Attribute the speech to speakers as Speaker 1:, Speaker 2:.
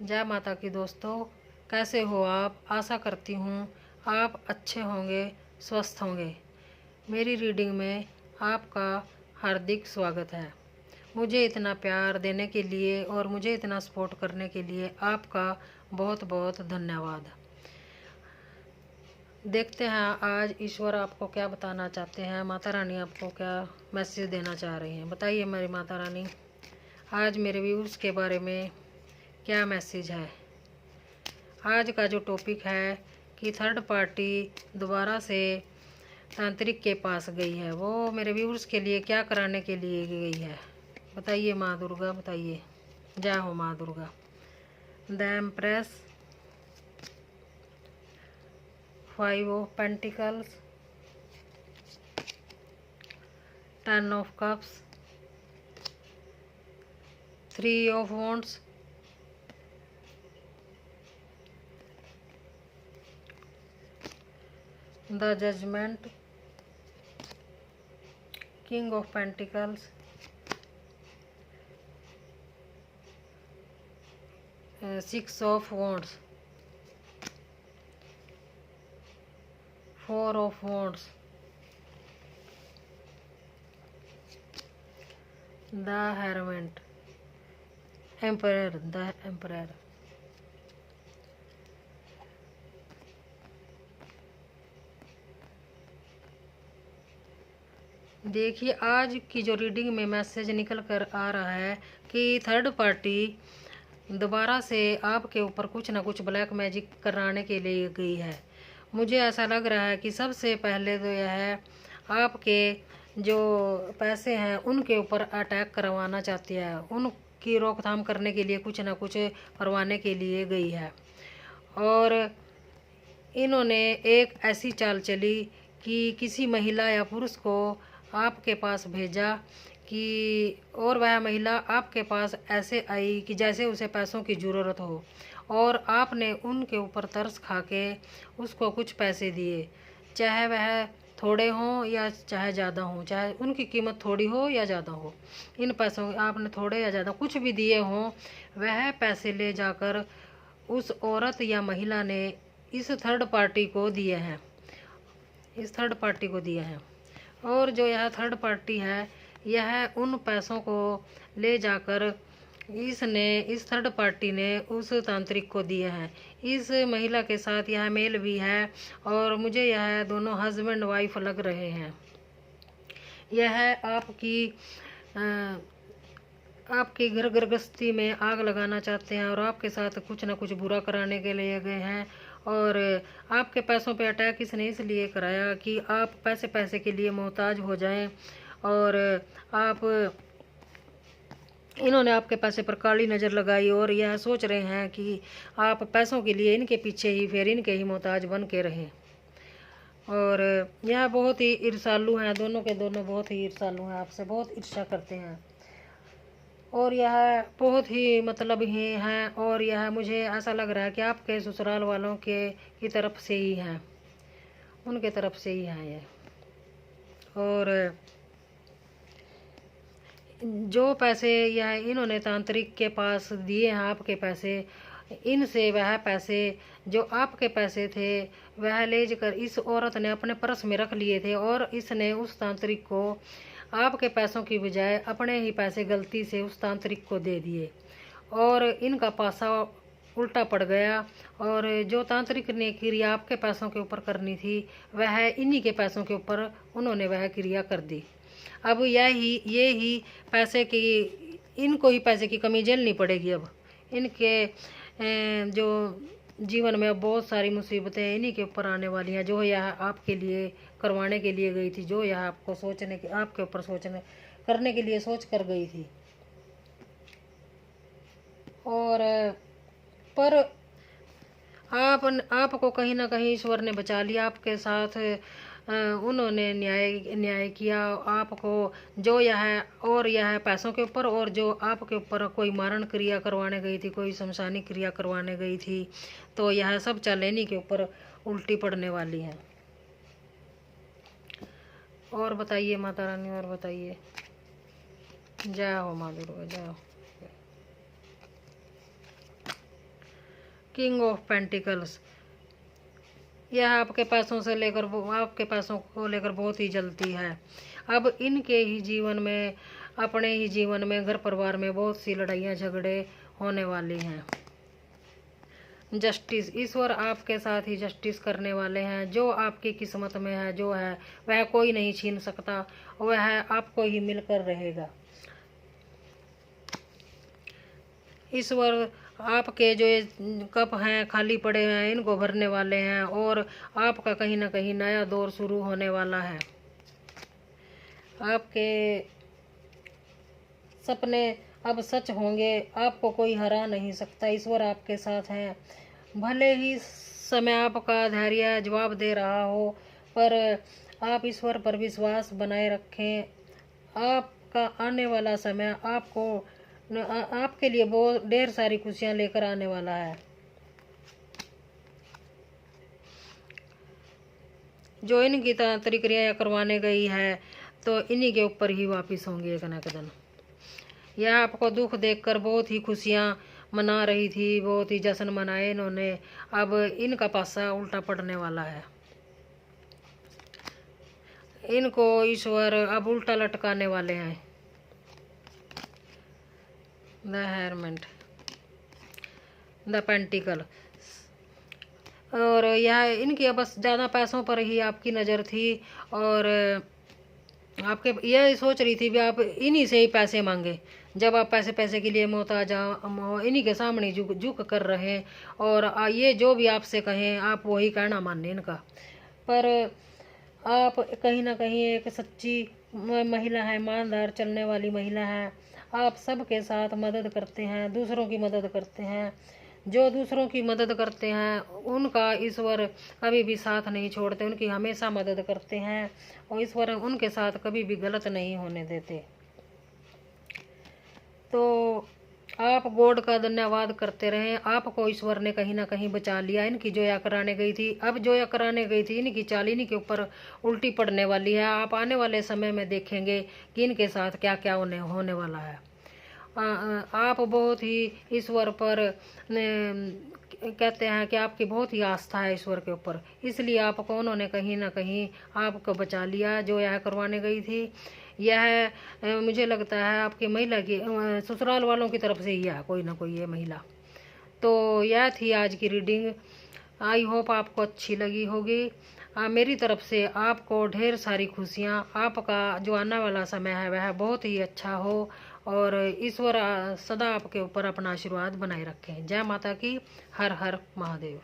Speaker 1: जय माता की दोस्तों, कैसे हो आप। आशा करती हूँ आप अच्छे होंगे, स्वस्थ होंगे। मेरी रीडिंग में आपका हार्दिक स्वागत है। मुझे इतना प्यार देने के लिए और मुझे इतना सपोर्ट करने के लिए आपका बहुत बहुत धन्यवाद। देखते हैं आज ईश्वर आपको क्या बताना चाहते हैं, माता रानी आपको क्या मैसेज देना चाह रही हैं। बताइए मेरी माता रानी, आज मेरे व्यूअर्स के बारे में क्या मैसेज है। आज का जो टॉपिक है कि थर्ड पार्टी दोबारा से तांत्रिक के पास गई है, वो मेरे व्यूअर्स के लिए क्या कराने के लिए गई है। बताइए माँ दुर्गा, बताइए। जय हो माँ Durga. The empress, 5 of pentacles, 10 of cups, 3 of wands, the judgement, king of pentacles, 6 of wands, 4 of wands, the hermit, emperor, the emperor. देखिए आज की जो रीडिंग में मैसेज निकल कर आ रहा है कि थर्ड पार्टी दोबारा से आपके ऊपर कुछ ना कुछ ब्लैक मैजिक कराने के लिए गई है। मुझे ऐसा लग रहा है कि सबसे पहले तो यह है आपके जो पैसे हैं उनके ऊपर अटैक करवाना चाहती है, उनकी रोकथाम करने के लिए कुछ ना कुछ करवाने के लिए गई है। और इन्होंने एक ऐसी चाल चली कि किसी महिला या पुरुष को आपके पास भेजा कि और वह महिला आपके पास ऐसे आई कि जैसे उसे पैसों की ज़रूरत हो, और आपने उनके ऊपर तरस खा के उसको कुछ पैसे दिए, चाहे वह थोड़े हों या चाहे ज़्यादा हों, चाहे उनकी कीमत थोड़ी हो या ज़्यादा हो। इन पैसों आपने थोड़े या ज़्यादा कुछ भी दिए हों, वह पैसे ले जाकर उस औरत या महिला ने इस थर्ड पार्टी को दिए हैं, इस थर्ड पार्टी को दिए हैं। और जो यह थर्ड पार्टी है, यह उन पैसों को ले जाकर इस थर्ड पार्टी ने उस तांत्रिक को दिए हैं। इस महिला के साथ यह मेल भी है और मुझे यह दोनों हस्बैंड वाइफ लग रहे हैं। यह आपकी घर गृहस्थी में आग लगाना चाहते हैं और आपके साथ कुछ ना कुछ बुरा कराने के लिए गए हैं। और आपके पैसों पे अटैक इसने इसलिए कराया कि आप पैसे के लिए मोहताज हो जाएं, और इन्होंने आपके पैसे पर काली नज़र लगाई और यह सोच रहे हैं कि आप पैसों के लिए इनके पीछे ही फिर इनके ही मोहताज बन के रहें। और यह बहुत ही ईर्ष्यालु हैं, दोनों के दोनों बहुत ही ईर्ष्यालु हैं, आपसे बहुत ईर्ष्या करते हैं। और यह बहुत ही मतलब ही हैं, और यह मुझे ऐसा लग रहा है कि आपके ससुराल वालों के की तरफ से ही हैं, उनके तरफ से ही हैं ये। और जो पैसे यह इन्होंने तांत्रिक के पास दिए हैं, आपके पैसे, इनसे वह पैसे जो आपके पैसे थे वह ले जाकर इस औरत ने अपने पर्स में रख लिए थे, और इसने उस तांत्रिक को आपके पैसों की बजाय अपने ही पैसे गलती से उस तांत्रिक को दे दिए, और इनका पासा उल्टा पड़ गया। और जो तांत्रिक ने क्रिया आपके पैसों के ऊपर करनी थी, वह इन्हीं के पैसों के ऊपर उन्होंने वह क्रिया कर दी। अब ये ही पैसे की, इनको ही पैसे की कमी झेलनी पड़ेगी। अब इनके जो जीवन में बहुत सारी मुसीबतें इन्हीं के ऊपर आने वाली हैं, जो यह आपके लिए करवाने के लिए गई थी, जो यह आपको सोचने के आपके ऊपर सोचने करने के लिए सोच कर गई थी। और पर आपको कहीं ना कहीं ईश्वर ने बचा लिया, आपके साथ उन्होंने न्याय किया आपको। जो यह पैसों के ऊपर और जो आपके ऊपर कोई मारण क्रिया करवाने गई थी, कोई शमशानी क्रिया करवाने गई थी, तो यह सब चालेनी के ऊपर उल्टी पड़ने वाली हैं। और बताइए माता रानी, और बताइए। जय हो माँ दुर्गा, जय हो। किंग ऑफ पेंटिकल्स, यह आपके पैसों को लेकर बहुत ही जलती है। अब इनके ही जीवन में, अपने ही जीवन में, घर परिवार में बहुत सी लड़ाइयाँ झगड़े होने वाली हैं। जस्टिस, ईश्वर आपके साथ ही जस्टिस करने वाले हैं। जो आपकी किस्मत में है, जो है वह कोई नहीं छीन सकता, वह आपको ही मिलकर रहेगा। ईश्वर आपके जो कप हैं खाली पड़े हैं, इनको भरने वाले हैं और आपका कहीं ना कहीं नया दौर शुरू होने वाला है। आपके सपने अब सच होंगे, आपको कोई हरा नहीं सकता। ईश्वर आपके साथ हैं। भले ही समय आपका धैर्य जवाब दे रहा हो, पर आप ईश्वर पर विश्वास बनाए रखें। आपका आने वाला समय आपके लिए बहुत ढेर सारी खुशियां लेकर आने वाला है। जो इनकी तरीक्रिया करवाने गई है तो इन्हीं के ऊपर ही वापिस होंगे एक न एक दिन। यह आपको दुख देखकर बहुत ही खुशियां मना रही थी, बहुत ही जश्न मनाए इन्होंने। अब इनका पासा उल्टा पड़ने वाला है। इनको ईश्वर अब उल्टा लटकाने वाले हैं। द हेरमेंट, द पेंटिकल, और यह इनकी बस ज़्यादा पैसों पर ही आपकी नज़र थी और आपके यह सोच रही थी भी आप इन्हीं से ही पैसे मांगे। जब आप पैसे के लिए मोहताज इन्हीं के सामने झुक कर रहे और ये जो भी आपसे कहें आप वही कहना माने इनका। पर आप कहीं ना कहीं एक सच्ची महिला है, ईमानदार चलने वाली महिला है। आप सबके साथ मदद करते हैं, दूसरों की मदद करते हैं। जो दूसरों की मदद करते हैं उनका ईश्वर कभी भी साथ नहीं छोड़ते, उनकी हमेशा मदद करते हैं और ईश्वर उनके साथ कभी भी गलत नहीं होने देते। तो आप गॉड का धन्यवाद करते रहें। आपको ईश्वर ने कहीं ना कहीं बचा लिया। इनकी जोया कराने गई थी, अब जोया कराने गई थी, इनकी चाल इन्हीं के ऊपर उल्टी पड़ने वाली है। आप आने वाले समय में देखेंगे कि इनके साथ क्या क्या होने वाला है। आप बहुत ही ईश्वर पर कहते हैं कि आपकी बहुत ही आस्था है ईश्वर के ऊपर, इसलिए आपको उन्होंने कहीं ना कहीं आपको बचा लिया। जो यह करवाने गई थी, यह मुझे लगता है आपकी महिला की ससुराल वालों की तरफ से ही है, कोई ना कोई ये महिला। तो यह थी आज की रीडिंग। आई होप आपको अच्छी लगी होगी। मेरी तरफ से आपको ढेर सारी खुशियाँ। आपका जो आने वाला समय है वह बहुत ही अच्छा हो और ईश्वर सदा आपके ऊपर अपना आशीर्वाद बनाए रखें। जय माता की। हर हर महादेव।